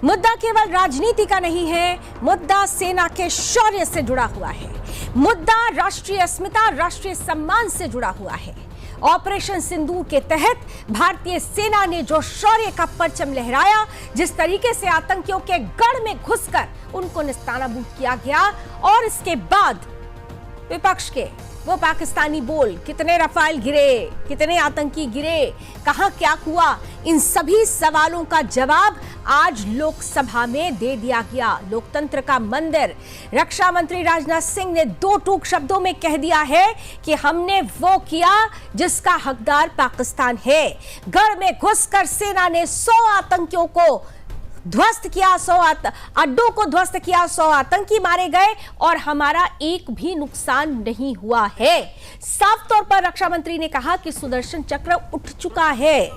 मुद्दा केवल राजनीति का नहीं है, मुद्दा सेना के शौर्य से जुड़ा हुआ है। मुद्दा राष्ट्रीय अस्मिता, राष्ट्रीय सम्मान से जुड़ा हुआ है। ऑपरेशन सिंदूर के तहत भारतीय सेना ने जो शौर्य का परचम लहराया, जिस तरीके से आतंकियों के गढ़ में घुसकर उनको निस्तानाबूद किया गया, और इसके बाद विपक्ष के वो पाकिस्तानी बोल, कितने रफाल गिरे, कितने आतंकी गिरे, कहां क्या हुआ, इन सभी सवालों का जवाब आज लोकसभा में दे दिया गया। लोकतंत्र का मंदिर रक्षा मंत्री राजनाथ सिंह ने दो टूक शब्दों में कह दिया है कि हमने वो किया जिसका हकदार पाकिस्तान है। गढ़ में घुसकर सेना ने 100 आतंकियों को ध्वस्त किया, 100 अड्डों को ध्वस्त किया, 100 आतंकी मारे गए और हमारा एक भी नुकसान नहीं हुआ है। साफ तौर पर रक्षा मंत्री ने कहा कि सुदर्शन चक्र उठ चुका है।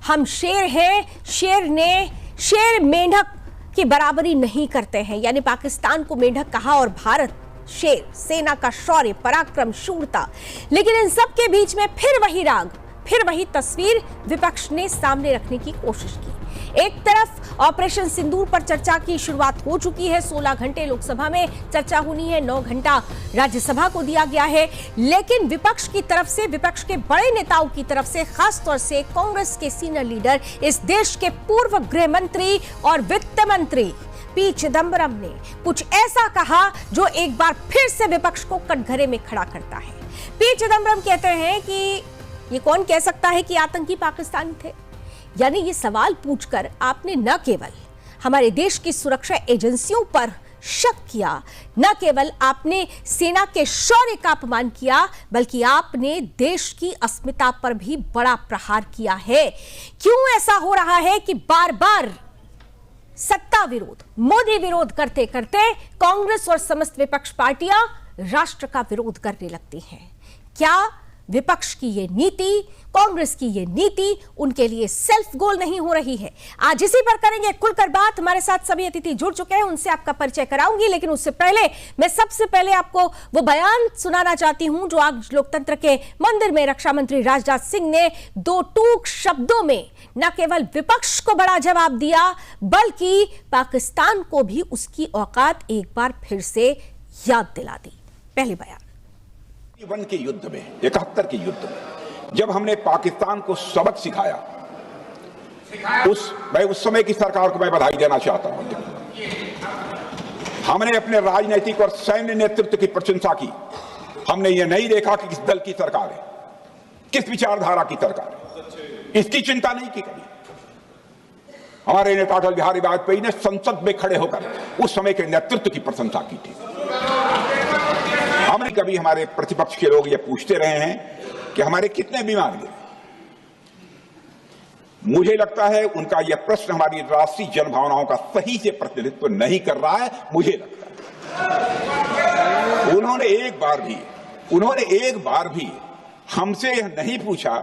हम शेर हैं, शेर मेंढक की बराबरी नहीं करते हैं, यानी पाकिस्तान को मेंढक कहा और भारत शेर, सेना का शौर्य, पराक्रम, शूरता। लेकिन इन सब के बीच में फिर वही राग, फिर वही तस्वीर विपक्ष ने सामने रखने की कोशिश की। एक तरफ ऑपरेशन सिंदूर पर चर्चा की शुरुआत हो चुकी है। 16 घंटे लोकसभा में चर्चा होनी है, 9 घंटा राज्यसभा को दिया गया है। लेकिन विपक्ष की तरफ से, विपक्ष के बड़े नेताओं की तरफ से, खासतौर से कांग्रेस के सीनियर लीडर, इस देश के पूर्व गृह मंत्री और वित्त मंत्री पी चिदंबरम ने कुछ ऐसा कहा जो एक बार फिर से विपक्ष को कटघरे में खड़ा करता है। पी चिदंबरम कहते हैं कि ये कौन कह सकता है कि आतंकी पाकिस्तानी थे। यानी ये सवाल पूछकर आपने न केवल हमारे देश की सुरक्षा एजेंसियों पर शक किया, न केवल आपने सेना के शौर्य का अपमान किया, बल्कि आपने देश की अस्मिता पर भी बड़ा प्रहार किया है। क्यों ऐसा हो रहा है कि बार बार सत्ता विरोध, मोदी विरोध करते करते कांग्रेस और समस्त विपक्ष पार्टियां राष्ट्र का विरोध करने लगती हैं? क्या विपक्ष की ये नीति, कांग्रेस की ये नीति उनके लिए सेल्फ गोल नहीं हो रही है? आज इसी पर करेंगे खुलकर बात। हमारे साथ सभी अतिथि जुड़ चुके हैं, उनसे आपका परिचय कराऊंगी। लेकिन उससे पहले मैं सबसे पहले आपको वो बयान सुनाना चाहती हूं जो आज लोकतंत्र के मंदिर में रक्षा मंत्री राजनाथ सिंह ने दो टूक शब्दों में न केवल विपक्ष को बड़ा जवाब दिया, बल्कि पाकिस्तान को भी उसकी औकात एक बार फिर से याद दिला दी। पहले बयान। 71 के युद्ध में, 71 के युद्ध में जब हमने पाकिस्तान को सबक सिखाया, मैं उस समय की सरकार को मैं बधाई देना चाहता हूं। हमने अपने राजनीतिक और सैन्य नेतृत्व की प्रशंसा की। हमने ये नहीं देखा कि किस दल की सरकार है, किस विचारधारा की सरकार है, इसकी चिंता नहीं की कभी। हमारे नेता अटल बिहारी वाजपेयी ने संसद में खड़े होकर उस समय के नेतृत्व की प्रशंसा की थी। हमने कभी, हमारे प्रतिपक्ष के लोग ये पूछते रहे हैं कि हमारे कितने बीमार गिरे। मुझे लगता है उनका यह प्रश्न हमारी राष्ट्रीय जनभावनाओं का सही से प्रतिनिधित्व नहीं कर रहा है। मुझे लगता है उन्होंने एक बार भी हमसे यह नहीं पूछा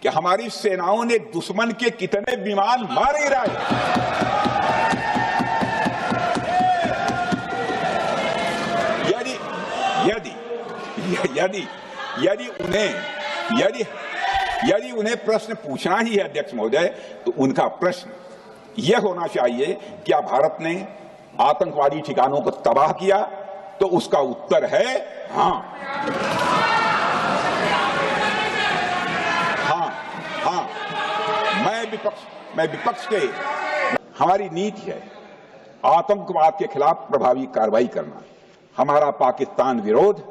कि हमारी सेनाओं ने दुश्मन के कितने विमान मार गिराए। यदि उन्हें प्रश्न पूछना ही है अध्यक्ष महोदय, तो उनका प्रश्न यह होना चाहिए, क्या भारत ने आतंकवादी ठिकानों को तबाह किया? तो उसका उत्तर है हाँ। मैं विपक्ष के, हमारी नीति है आतंकवाद के खिलाफ प्रभावी कार्रवाई करना। हमारा पाकिस्तान विरोध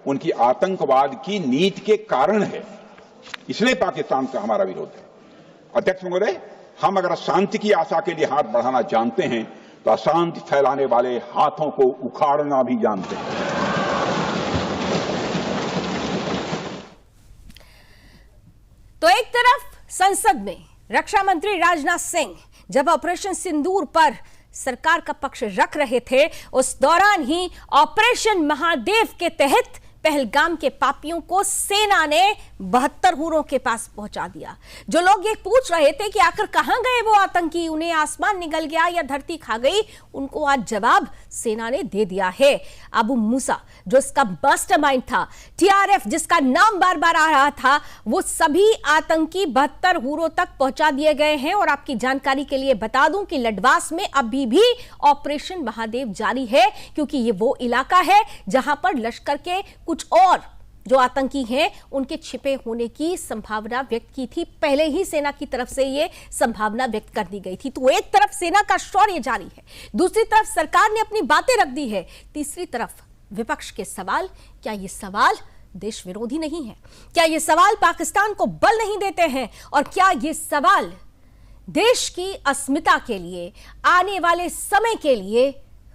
उनकी आतंकवाद की नीति के कारण है, इसलिए पाकिस्तान का हमारा विरोध है। अध्यक्ष महोदय, हम अगर शांति की आशा के लिए हाथ बढ़ाना जानते हैं, तो अशांति फैलाने वाले हाथों को उखाड़ना भी जानते हैं। तो एक तरफ संसद में रक्षा मंत्री राजनाथ सिंह जब ऑपरेशन सिंदूर पर सरकार का पक्ष रख रहे थे, उस दौरान ही ऑपरेशन महादेव के तहत पहलगाम के पापियों को सेना ने 72 हुरों के पास पहुंचा दिया। जो लोग ये पूछ रहे थे कि आखिर कहां गए वो आतंकी, उन्हें आसमान निगल गया या धरती खा गई, उनको आज जवाब सेना ने दे दिया है। अबू मूसा जो इसका मास्टरमाइंड था, टीआरएफ जिसका नाम बार बार आ रहा था, वो सभी आतंकी 72 हुरों तक पहुंचा दिए गए हैं। और आपकी जानकारी के लिए बता दूं कि लडवास में अभी भी ऑपरेशन महादेव जारी है, क्योंकि ये वो इलाका है जहां पर लश्कर के कुछ और जो आतंकी हैं उनके छिपे होने की संभावना व्यक्त की थी। पहले ही सेना की तरफ से यह संभावना व्यक्त कर दी गई थी। तो एक तरफ सेना का शौर्य जारी है, दूसरी तरफ सरकार ने अपनी बातें रख दी है, तीसरी तरफ विपक्ष के सवाल। क्या ये सवाल देश विरोधी नहीं है? क्या ये सवाल पाकिस्तान को बल नहीं देते हैं? और क्या ये सवाल देश की अस्मिता के लिए, आने वाले समय के लिए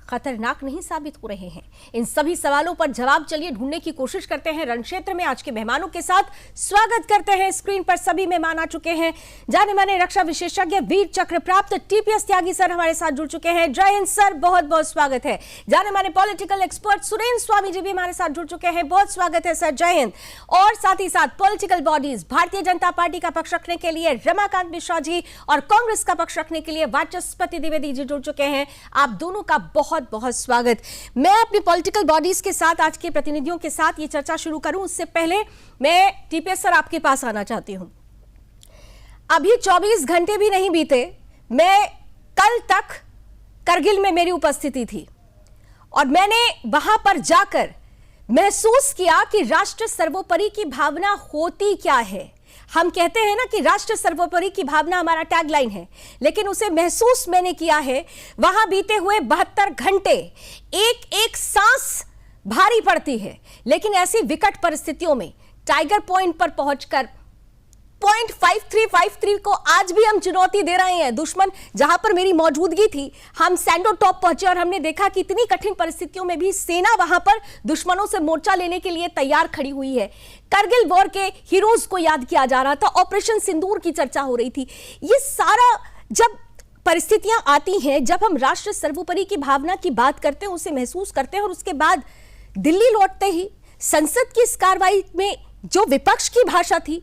खतरनाक नहीं साबित हो रहे हैं? इन सभी सवालों पर जवाब चलिए ढूंढने की कोशिश करते हैं रण क्षेत्र में। आज के मेहमानों के साथ स्वागत करते हैं। स्क्रीन पर सभी मेहमान आ चुके हैं। जाने माने रक्षा विशेषज्ञ वीर चक्र प्राप्त टीपीएस त्यागी सर हमारे साथ जुड़ चुके हैं। जय हिंद सर, बहुत बहुत स्वागत है। जाने माने पॉलिटिकल एक्सपर्ट सुरेंद्र स्वामी जी भी हमारे साथ जुड़ चुके हैं, बहुत स्वागत है सर, जय हिंद। और साथ ही साथ political bodies, Bharatiya Janata party का पक्ष रखने के लिए रमाकांत मिश्रा जी और कांग्रेस का पक्ष रखने के लिए वाचस्पति द्विवेदी जी जुड़ चुके हैं। आप दोनों का बहुत बहुत स्वागत। मैं अपनी पॉलिटिकल बॉडीज के साथ, आज के प्रतिनिधियों के साथ ये चर्चा शुरू करूं उससे पहले मैं टीपीएस सर आपके पास आना चाहती हूं। अभी 24 घंटे भी नहीं बीते, मैं कल तक करगिल में मेरी उपस्थिति थी और मैंने वहां पर जाकर महसूस किया कि राष्ट्र सर्वोपरि की भावना होती क्या है। हम कहते हैं ना कि राष्ट्र सर्वोपरि की भावना हमारा टैगलाइन है, लेकिन उसे महसूस मैंने किया है वहां बीते हुए 72 घंटे। एक एक सांस भारी पड़ती है, लेकिन ऐसी विकट परिस्थितियों में टाइगर पॉइंट पर पहुंचकर पॉइंट 5353 को आज भी हम चुनौती दे रहे हैं। दुश्मन जहां पर मेरी मौजूदगी थी, हम सैंडोर टॉप पहुंचे और हमने देखा कि इतनी कठिन परिस्थितियों में भी सेना वहां पर दुश्मनों से मोर्चा लेने के लिए तैयार खड़ी हुई है। करगिल वॉर के हीरोज को याद किया जा रहा था, ऑपरेशन सिंदूर की चर्चा हो रही थी। ये सारा जब परिस्थितियां आती हैं, जब हम राष्ट्र सर्वोपरि की भावना की बात करते हैं, उसे महसूस करते हैं, और उसके बाद दिल्ली लौटते ही संसद की इस कार्रवाई में जो विपक्ष की भाषा थी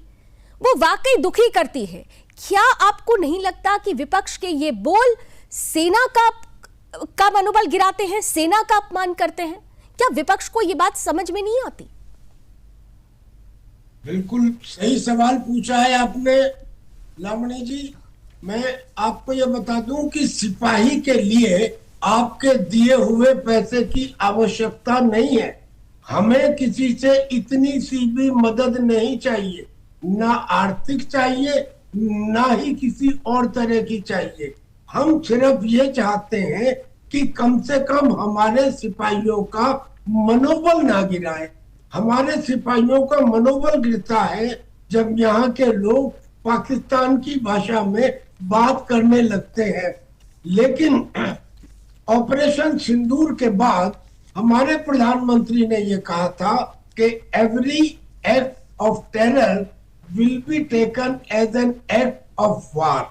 वो वाकई दुखी करती है। क्या आपको नहीं लगता कि विपक्ष के ये बोल सेना का मनोबल गिराते हैं, सेना का अपमान करते हैं? क्या विपक्ष को ये बात समझ में नहीं आती? बिल्कुल सही सवाल पूछा है आपने लावणी जी। मैं आपको ये बता दूं कि सिपाही के लिए आपके दिए हुए पैसे की आवश्यकता नहीं है। हमें किसी से इतनी सी भी मदद नहीं चाहिए, ना आर्थिक चाहिए, ना ही किसी और तरह की चाहिए। हम सिर्फ ये चाहते हैं कि कम से कम हमारे सिपाहियों का मनोबल ना गिराए। हमारे सिपाहियों का मनोबल गिरता है जब यहाँ के लोग पाकिस्तान की भाषा में बात करने लगते हैं। लेकिन ऑपरेशन सिंदूर के बाद हमारे प्रधानमंत्री ने ये कहा था कि every act of terror will be taken as an act of war।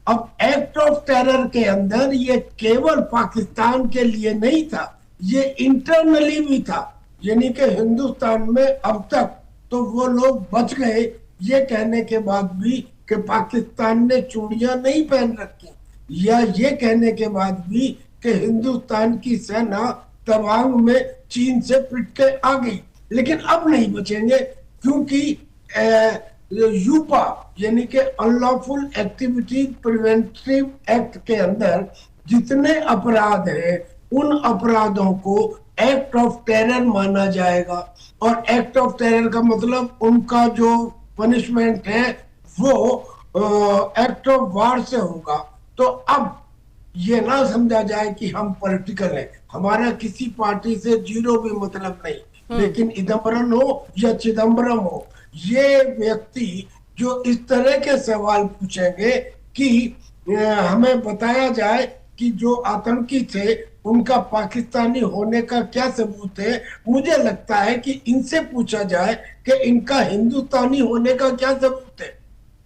अब एक्ट ऑफ टेरर के अंदर ये केवल पाकिस्तान के लिए नहीं था, ये इंटरनली भी था। यानी कि हिंदुस्तान में अब तक तो वो लोग बच गए ये कहने के बाद भी कि पाकिस्तान ने चूड़ियां नहीं पहन रखी, या ये कहने के बाद भी कि हिंदुस्तान की सेना तवांग में चीन से पिट के आ गई। लेकिन अब नहीं बचेंगे, क्योंकि यूपा यानी कि अनलॉफुल एक्टिविटी प्रिवेंटिव एक्ट के अंदर जितने अपराध हैं उन अपराधों को एक्ट ऑफ टेरर माना जाएगा। और एक्ट ऑफ टेरर का मतलब उनका जो पनिशमेंट है वो एक्ट ऑफ वार से होगा। तो अब ये ना समझा जाए कि हम पॉलिटिकल हैं, हमारा किसी पार्टी से जीरो भी मतलब नहीं। लेकिन इदम्बरम हो या चिदम्बरम हो, ये व्यक्ति जो इस तरह के सवाल पूछेंगे कि हमें बताया जाए कि जो आतंकी थे उनका पाकिस्तानी होने का क्या सबूत है, मुझे लगता है कि इनसे पूछा जाए कि इनका हिंदुस्तानी होने का क्या सबूत है,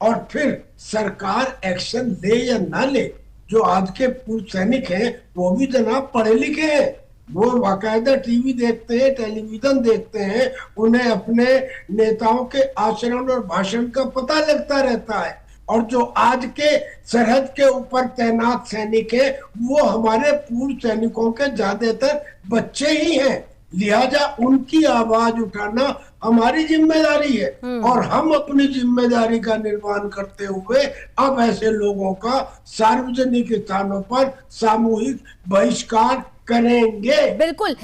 और फिर सरकार एक्शन ले या ना ले। जो आज के पूर्व सैनिक हैं वो भी जनाब पढ़े लिखे हैं, वो बाकायदा टीवी देखते हैं, टेलीविजन देखते हैं, उन्हें अपने नेताओं के आचरण और भाषण का पता लगता रहता है। और जो आज के सरहद के ऊपर तैनात सैनिक हैं, वो हमारे पूर्व सैनिकों के ज्यादातर बच्चे ही हैं। लिहाजा उनकी आवाज उठाना हमारी जिम्मेदारी है और हम अपनी जिम्मेदारी का निर्वहन करते हुए अब ऐसे लोगों का सार्वजनिक स्थानों पर सामूहिक बहिष्कार करेंगे। बिल्कुल,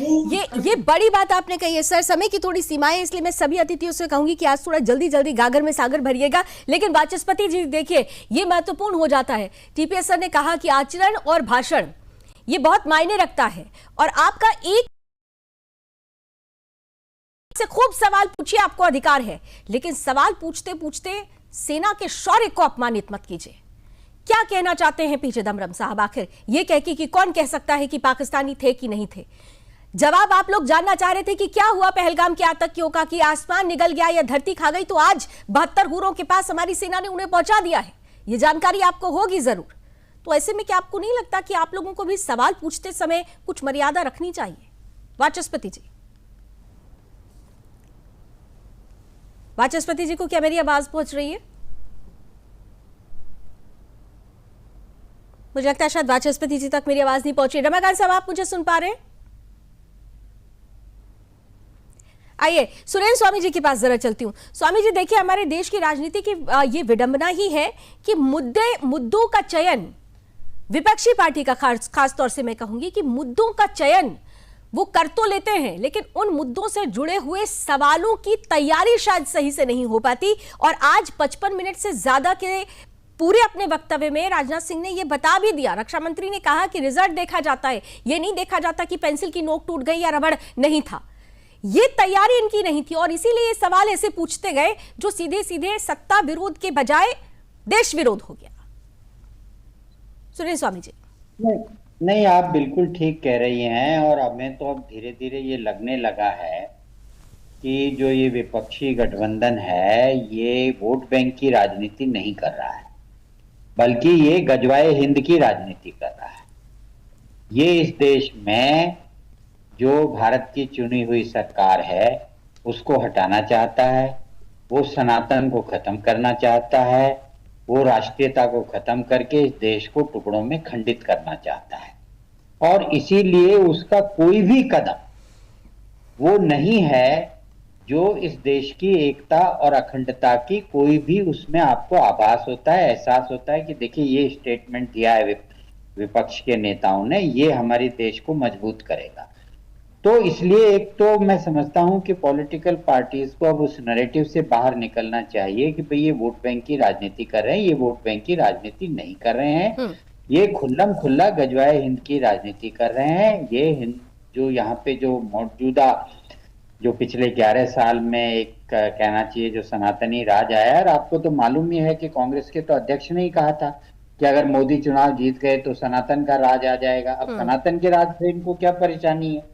ये बड़ी बात आपने कही है सर। समय की थोड़ी सीमाएं, इसलिए मैं सभी अतिथियों से कहूंगी कि आज थोड़ा जल्दी जल्दी गागर में सागर भरिएगा। लेकिन वाचस्पति जी देखिए, ये महत्वपूर्ण हो जाता है। टीपीएस सर ने कहा कि आचरण और भाषण ये बहुत मायने रखता है, और आपका एक से खूब सवाल पूछिए, आपको अधिकार है, लेकिन सवाल पूछते पूछते सेना के शौर्य को अपमानित मत कीजिए। क्या कहना चाहते हैं पी चिदम्बरम साहब, आखिर ये कह के कि कौन कह सकता है कि पाकिस्तानी थे कि नहीं थे? जवाब आप लोग जानना चाह रहे थे कि क्या हुआ पहलगाम के आतंकियों का, कि आसमान निगल गया या धरती खा गई? तो आज 72 हुरों के पास हमारी सेना ने उन्हें पहुंचा दिया है। ये जानकारी आपको होगी जरूर। तो ऐसे में क्या आपको नहीं लगता कि आप लोगों को भी सवाल पूछते समय कुछ मर्यादा रखनी चाहिए? वाचस्पति जी, वाचस्पति जी को क्या मेरी आवाज पहुंच रही है? मुझे लगता है शायद वाचस्पति जी तक मेरी आवाज नहीं पहुंची। रमाकांत साहब, आप मुझे सुन पा रहे हैं? आइए सुरेंद्र स्वामी जी के पास जरा चलती हूं। स्वामी जी देखिए, हमारे देश की राजनीति की ये विडंबना ही है कि मुद्दों का चयन, विपक्षी पार्टी का खास तौर से मैं कहूंगी कि मुद्दों का चयन वो कर तो लेते हैं, लेकिन उन मुद्दों से जुड़े हुए सवालों की तैयारी शायद सही से नहीं हो पाती। और आज 55 मिनट से ज्यादा के पूरे अपने वक्तव्य में राजनाथ सिंह ने यह बता भी दिया, रक्षा मंत्री ने कहा कि रिजल्ट देखा जाता है, यह नहीं देखा जाता कि पेंसिल की नोक टूट गई या रबड़ नहीं था। ये तैयारी इनकी नहीं थी, और इसीलिए ये सवाल ऐसे पूछते गए जो सीधे सीधे सत्ता विरोध के बजाय देश विरोध हो गया। सुरेंद्र स्वामी जी। नहीं, आप बिल्कुल ठीक कह रही हैं। और हमें तो अब धीरे धीरे ये लगने लगा है कि जो ये विपक्षी गठबंधन है, ये वोट बैंक की राजनीति नहीं कर रहा है, बल्कि ये गजवाए हिंद की राजनीति कर रहा है। ये इस देश में जो भारत की चुनी हुई सरकार है उसको हटाना चाहता है, वो सनातन को खत्म करना चाहता है, वो राष्ट्रीयता को खत्म करके इस देश को टुकड़ों में खंडित करना चाहता है। और इसीलिए उसका कोई भी कदम वो नहीं है जो इस देश की एकता और अखंडता की कोई भी उसमें आपको आभास होता है, एहसास होता है कि देखिए ये स्टेटमेंट दिया है विपक्ष के नेताओं ने, ये हमारे देश को मजबूत करेगा। तो इसलिए एक तो मैं समझता हूं कि पॉलिटिकल पार्टीज को अब उस नैरेटिव से बाहर निकलना चाहिए कि भाई ये वोट बैंक की राजनीति कर रहे हैं। ये वोट बैंक की राजनीति नहीं कर रहे हैं, ये खुल्लम खुल्ला गजवाए हिंद की राजनीति कर रहे हैं। ये हिंद जो यहाँ पे जो मौजूदा जो पिछले 11 साल में एक कहना चाहिए जो सनातनी राज आया है, और आपको तो मालूम ही है कि कांग्रेस के तो अध्यक्ष ने ही कहा था कि अगर मोदी चुनाव जीत गए तो सनातन का राज आ जाएगा। अब सनातन के राज से इनको क्या परेशानी है?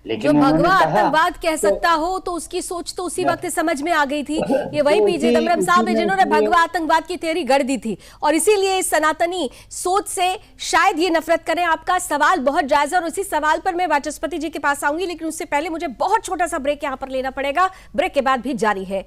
लेकिन जो भगवा आतंकवाद कह सकता हो तो उसकी सोच तो उसी वक्त समझ में आ गई थी। ये वही पी चिदम्बरम साहब है जिन्होंने भगवा आतंकवाद की थ्योरी गढ़ दी थी, और इसीलिए इस सनातनी सोच से शायद ये नफरत करें। आपका सवाल बहुत जायज है और उसी सवाल पर मैं वाचस्पति जी के पास आऊंगी, लेकिन उससे पहले मुझे बहुत छोटा सा ब्रेक यहां पर लेना पड़ेगा। ब्रेक के बाद भी जारी है।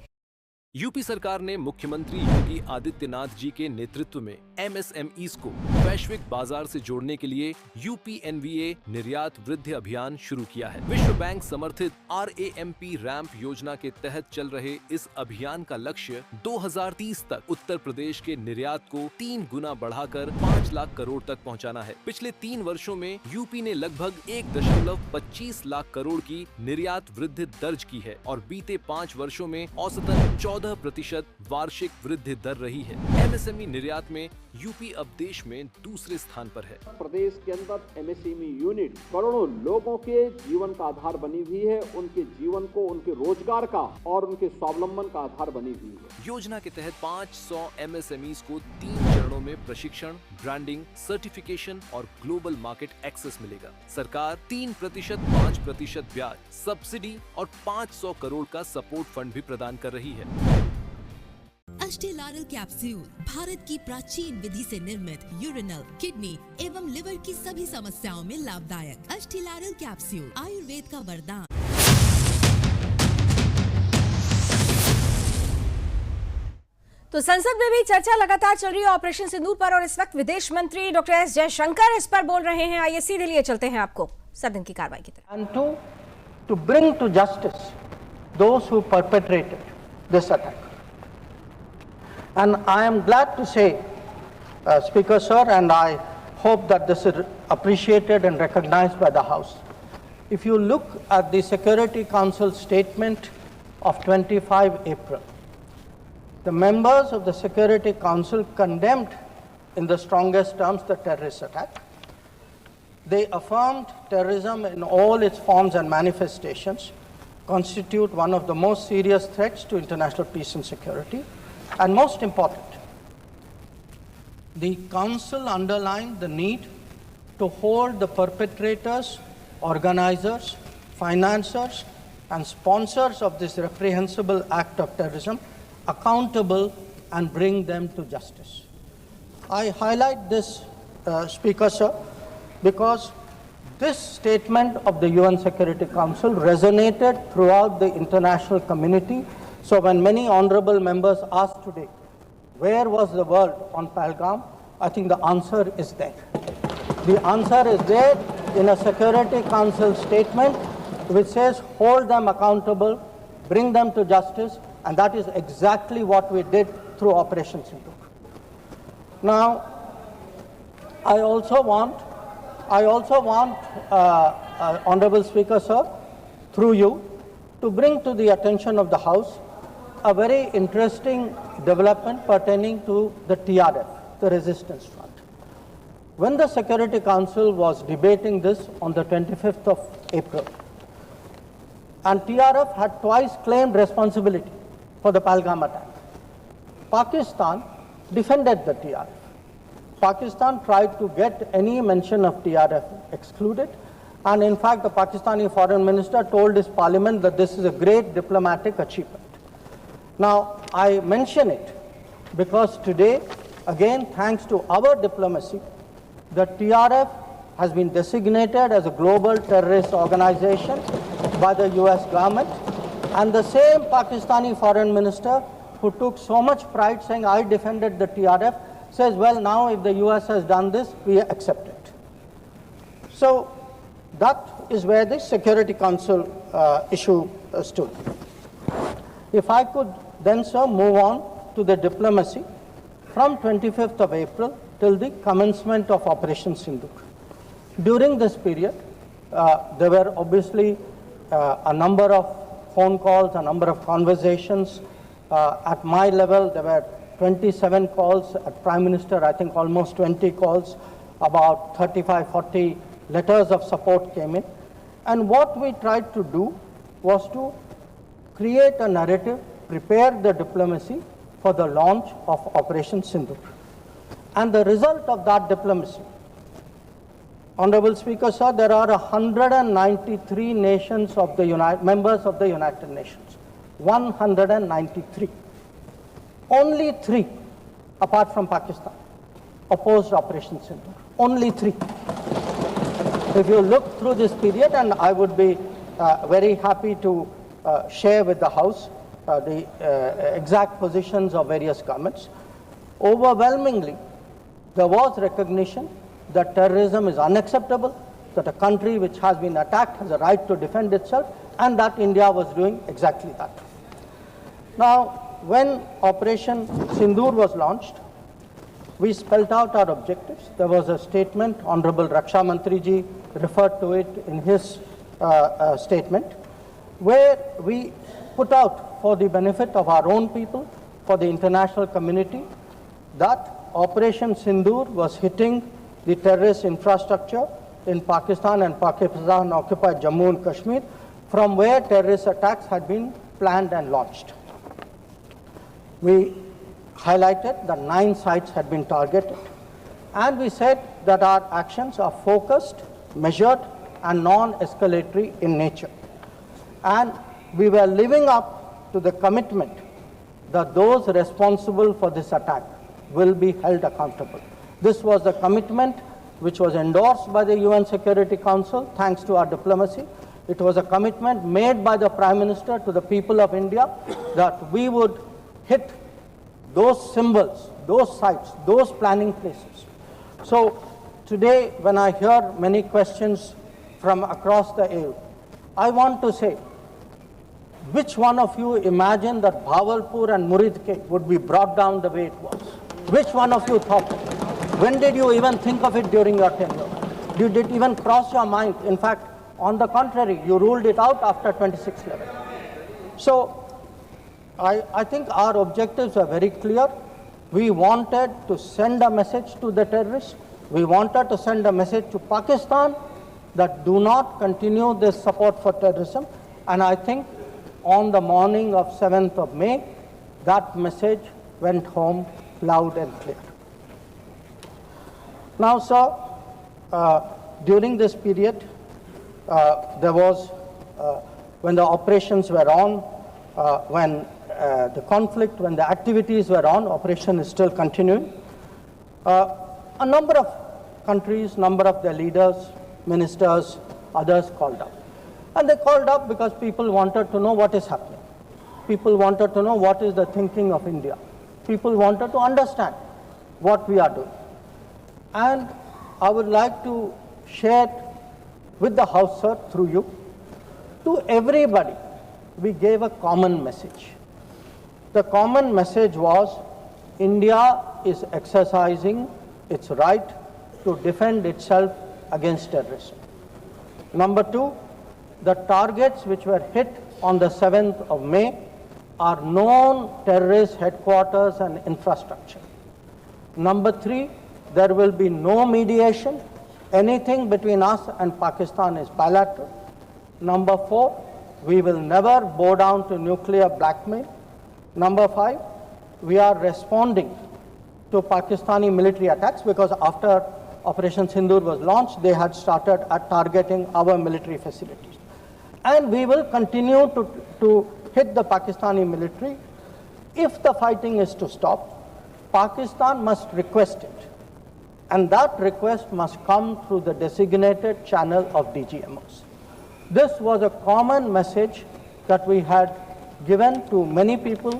यूपी सरकार ने मुख्यमंत्री योगी आदित्यनाथ जी के नेतृत्व में एमएसएमईज को वैश्विक बाजार से जोड़ने के लिए यूपीएनवीए निर्यात वृद्धि अभियान शुरू किया है। विश्व बैंक समर्थित RAMP रैंप योजना के तहत चल रहे इस अभियान का लक्ष्य 2030 तक उत्तर प्रदेश के निर्यात को 3 गुना बढ़ाकर 5 लाख करोड़ तक पहुंचाना है। पिछले 3 वर्षों में यूपी ने लगभग 1.25 लाख करोड़ की निर्यात वृद्धि दर्ज की है और बीते 5 वर्षों में औसतन 14% वार्षिक वृद्धि दर रही है। एमएसएमई निर्यात में यूपी अब देश में दूसरे स्थान पर है। प्रदेश के अंदर एमएसएमई यूनिट करोड़ों लोगों के जीवन का आधार बनी हुई है, उनके जीवन को, उनके रोजगार का और उनके स्वावलंबन का आधार बनी हुई है। योजना के तहत 500 एमएसएमईज को 3 चरणों में प्रशिक्षण, ब्रांडिंग, सर्टिफिकेशन और ग्लोबल मार्केट एक्सेस मिलेगा। सरकार 3%, 5% ब्याज, सब्सिडी और 500 करोड़ का सपोर्ट फंड भी प्रदान कर रही है। अष्टेलारल कैप्सूल भारत की प्राचीन विधि से निर्मित यूरिनल, किडनी एवं लिवर की सभी समस्याओं में लाभदायक। अष्टेलारल कैप्सूल आयुर्वेद का वरदान। तो संसद में भी चर्चा लगातार चल रही है ऑपरेशन सिंदूर पर और इस वक्त विदेश मंत्री डॉक्टर एस जयशंकर इस पर बोल रहे हैं। आइए सीधे लिए चलते हैं आपको सदन की कार्रवाई की तरफ। And to bring to justice those who perpetrated this attack. And I am glad to say, Speaker Sir, and I hope that this is appreciated and recognized by the House. If you look at the Security Council statement of 25 April, the members of the Security Council condemned in the strongest terms the terrorist attack. They affirmed terrorism in all its forms and manifestations constitute one of the most serious threats to international peace and security. And most important, the Council underlined the need to hold the perpetrators, organizers, financiers, and sponsors of this reprehensible act of terrorism accountable and bring them to justice. I highlight this, Speaker Sir, because this statement of the UN Security Council resonated throughout the international community. So when many honorable members asked today, where was the world on Pahalgam? I think the answer is there. The answer is there in a Security Council statement which says hold them accountable, bring them to justice, and that is exactly what we did through Operation Sindoor. Now, I also want, Honorable Speaker Sir, through you, to bring to the attention of the House a very interesting development pertaining to the TRF, the Resistance Front. When the Security Council was debating this on the 25th of April, and TRF had twice claimed responsibility for the Pahalgam attack, Pakistan defended the TRF. Pakistan tried to get any mention of TRF excluded, and in fact the Pakistani foreign minister told his parliament that this is a great diplomatic achievement. Now, I mention it because today, again, thanks to our diplomacy, the TRF has been designated as a global terrorist organization by the US government, and the same Pakistani foreign minister who took so much pride saying, I defended the TRF, says, well, now if the US has done this, we accept it. So that is where the Security Council issue stood. If I could then, sir, move on to the diplomacy from 25th of April till the commencement of Operation Sindoor. During this period, there were obviously a number of phone calls, a number of conversations. At my level, there were 27 calls. At Prime Minister, I think almost 20 calls. About 35, 40 letters of support came in. And what we tried to do was to create a narrative, prepare the diplomacy for the launch of Operation Sindoor. And the result of that diplomacy, Honorable Speaker, sir, there are 193 nations of the members of the United Nations. 193. Only 3, apart from Pakistan, opposed Operation Sindoor. Only 3. If you look through this period, and I would be very happy to share with the House the exact positions of various governments, overwhelmingly, there was recognition that terrorism is unacceptable, that a country which has been attacked has a right to defend itself, and that India was doing exactly that. Now, when Operation Sindoor was launched, we spelled out our objectives. There was a statement, Honorable Raksha Mantri ji referred to it in his statement, where we put out for the benefit of our own people, for the international community, that Operation Sindoor was hitting the terrorist infrastructure in Pakistan and Pakistan-occupied Jammu and Kashmir, from where terrorist attacks had been planned and launched. We highlighted that 9 sites had been targeted, and we said that our actions are focused, measured, and non-escalatory in nature. And we were living up to the commitment that those responsible for this attack will be held accountable. This was the commitment which was endorsed by the UN Security Council thanks to our diplomacy. It was a commitment made by the Prime Minister to the people of India that we would hit those symbols, those sites, those planning places. So today, when I hear many questions from across the aisle, I want to say, which one of you imagined that Bhavalpur and Muridke would be brought down the way it was? Which one of you thought of it? When did you even think of it during your tenure? Did it even cross your mind? In fact, on the contrary, you ruled it out after 26/11. So I think our objectives are very clear. We wanted to send a message to the terrorists. We wanted to send a message to Pakistan that do not continue this support for terrorism. And I think on the morning of 7th of May, that message went home loud and clear. Now, sir, during this period, there was, when the operations were on, when the conflict, when the activities were on, operation is still continuing. A number of countries, number of their leaders, ministers, others called up. And they called up because people wanted to know what is happening. People wanted to know what is the thinking of India. People wanted to understand what we are doing. And I would like to share with the House, sir, through you, to everybody, we gave a common message. The common message was India is exercising its right to defend itself against terrorism. Number two, the targets which were hit on the 7th of May are known terrorist headquarters and infrastructure. Number three, there will be no mediation. Anything between us and Pakistan is bilateral. Number four, we will never bow down to nuclear blackmail. Number five, we are responding to Pakistani military attacks because after Operation Sindoor was launched, they had started targeting our military facilities. And we will continue to hit the Pakistani military. If the fighting is to stop, Pakistan must request it. And that request must come through the designated channel of DGMOs. This was a common message that we had given to many people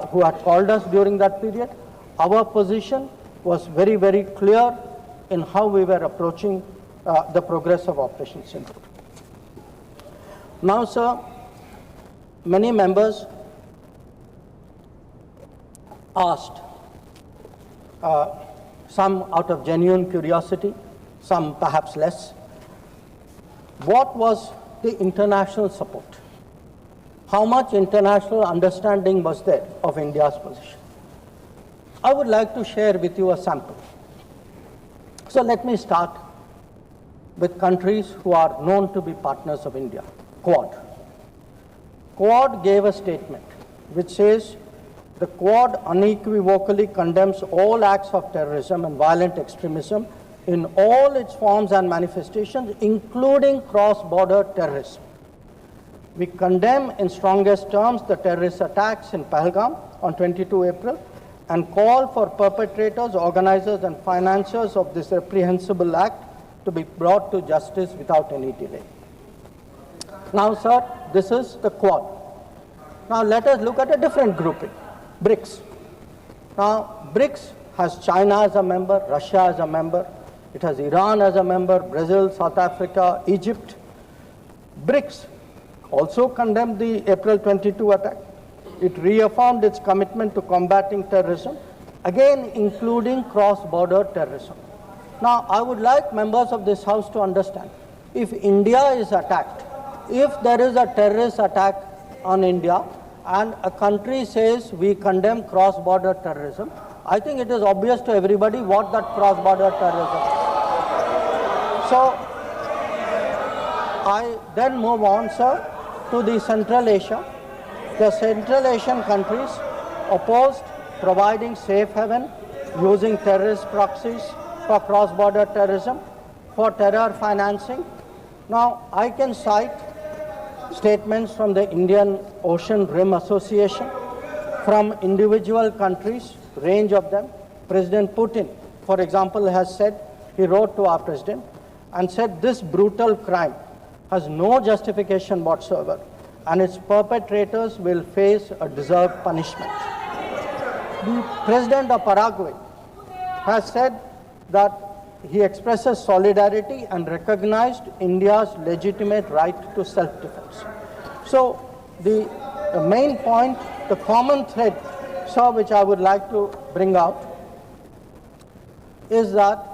who had called us during that period. Our position was very, very clear in how we were approaching the progress of Operation Sindoor. Now, sir, many members asked, some out of genuine curiosity, some perhaps less, what was the international support? How much international understanding was there of India's position? I would like to share with you a sample. So let me start with countries who are known to be partners of India. Quad. Quad gave a statement which says the Quad unequivocally condemns all acts of terrorism and violent extremism in all its forms and manifestations, including cross-border terrorism. We condemn in strongest terms the terrorist attacks in Pahalgam on 22 April and call for perpetrators, organizers and financiers of this reprehensible act to be brought to justice without any delay. Now, sir, this is the Quad. Now, let us look at a different grouping, BRICS. Now, BRICS has China as a member, Russia as a member, it has Iran as a member, Brazil, South Africa, Egypt. BRICS also condemned the April 22 attack. It reaffirmed its commitment to combating terrorism, again including cross-border terrorism. Now, I would like members of this House to understand, if India is attacked, if there is a terrorist attack on India and a country says we condemn cross-border terrorism, I think it is obvious to everybody what that cross-border terrorism is. So, I then move on, sir, to the Central Asia. The Central Asian countries opposed providing safe haven using terrorist proxies for cross-border terrorism, for terror financing. Now, I can cite statements from the Indian Ocean Rim Association, from individual countries, range of them. President Putin, for example, has said, he wrote to our president and said this brutal crime has no justification whatsoever and its perpetrators will face a deserved punishment. The president of Paraguay has said that he expresses solidarity and recognized India's legitimate right to self-defense. So the main point, the common thread, sir, which I would like to bring out is that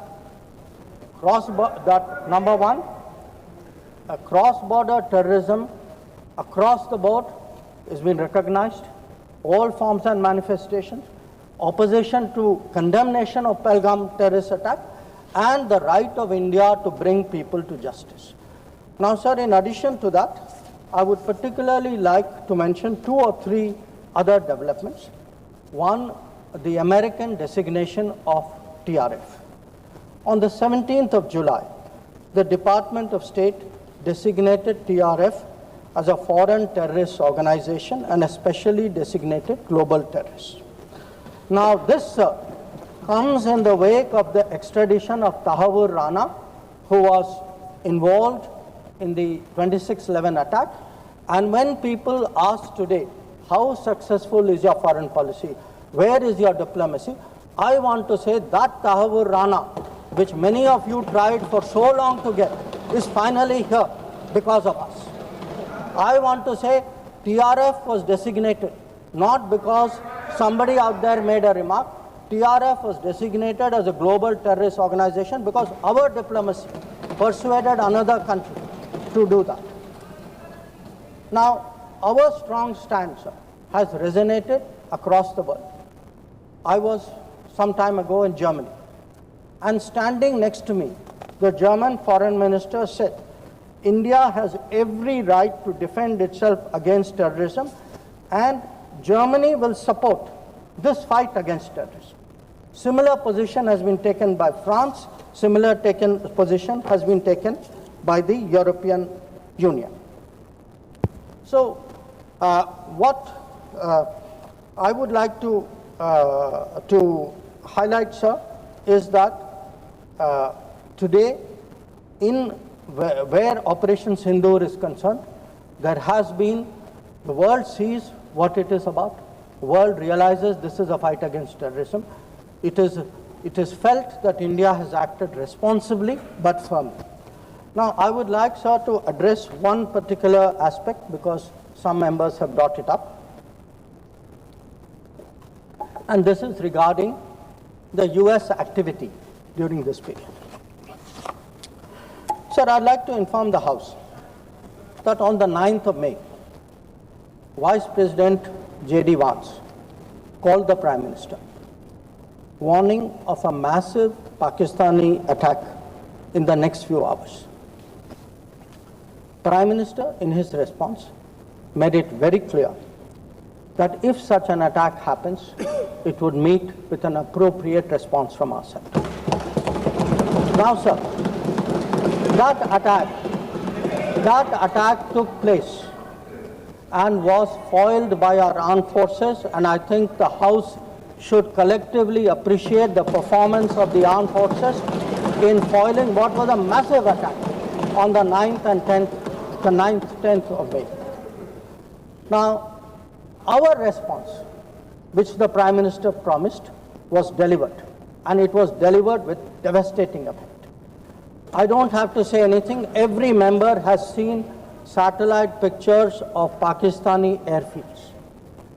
number one, cross-border terrorism across the board has been recognized, all forms and manifestations, opposition to condemnation of Pahalgam terrorist attack, and the right of India to bring people to justice. Now, sir, in addition to that, I would particularly like to mention 2 or 3 other developments. One, the American designation of TRF. On the 17th of July, the Department of State designated TRF as a foreign terrorist organization and especially designated global terrorist. Now, this comes in the wake of the extradition of Tahawur Rana, who was involved in the 26/11 attack. And when people ask today, how successful is your foreign policy? Where is your diplomacy? I want to say that Tahawur Rana, which many of you tried for so long to get, is finally here because of us. I want to say TRF was designated not because somebody out there made a remark. TRF was designated as a global terrorist organization because our diplomacy persuaded another country to do that. Now, our strong stance has resonated across the world. I was some time ago in Germany, and standing next to me, the German foreign minister said, India has every right to defend itself against terrorism, and Germany will support this fight against terrorism. Similar position has been taken by France. Similar position has been taken by the European Union. So, what I would like to highlight, sir, is that today, where Operation Sindoor is concerned, there has been, the world sees what it is about. The world realizes this is a fight against terrorism. It is felt that India has acted responsibly but firmly. Now, I would like, sir, to address one particular aspect because some members have brought it up. And this is regarding the US activity during this period. Sir, I'd like to inform the House that on the 9th of May, Vice President J.D. Vance called the Prime Minister, warning of a massive Pakistani attack in the next few hours. Prime Minister, in his response, made it very clear that if such an attack happens, it would meet with an appropriate response from our side. Now, sir, that attack took place and was foiled by our armed forces, and I think the House should collectively appreciate the performance of the armed forces in foiling what was a massive attack on the 9th and 10th of May. Now, our response, which the Prime Minister promised, was delivered, and it was delivered with devastating effect. I don't have to say anything. Every member has seen satellite pictures of Pakistani airfields.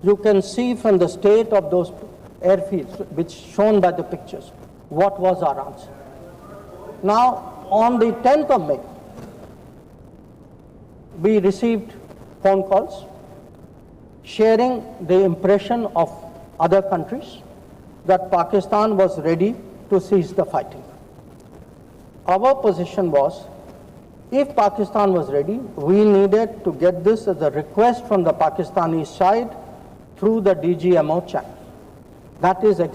You can see from the state of those airfields, which shown by the pictures, what was our answer. Now, on the 10th of May, we received phone calls sharing the impression of other countries that Pakistan was ready to cease the fighting. Our position was, if Pakistan was ready, we needed to get this as a request from the Pakistani side through the DGMO channel. That is exactly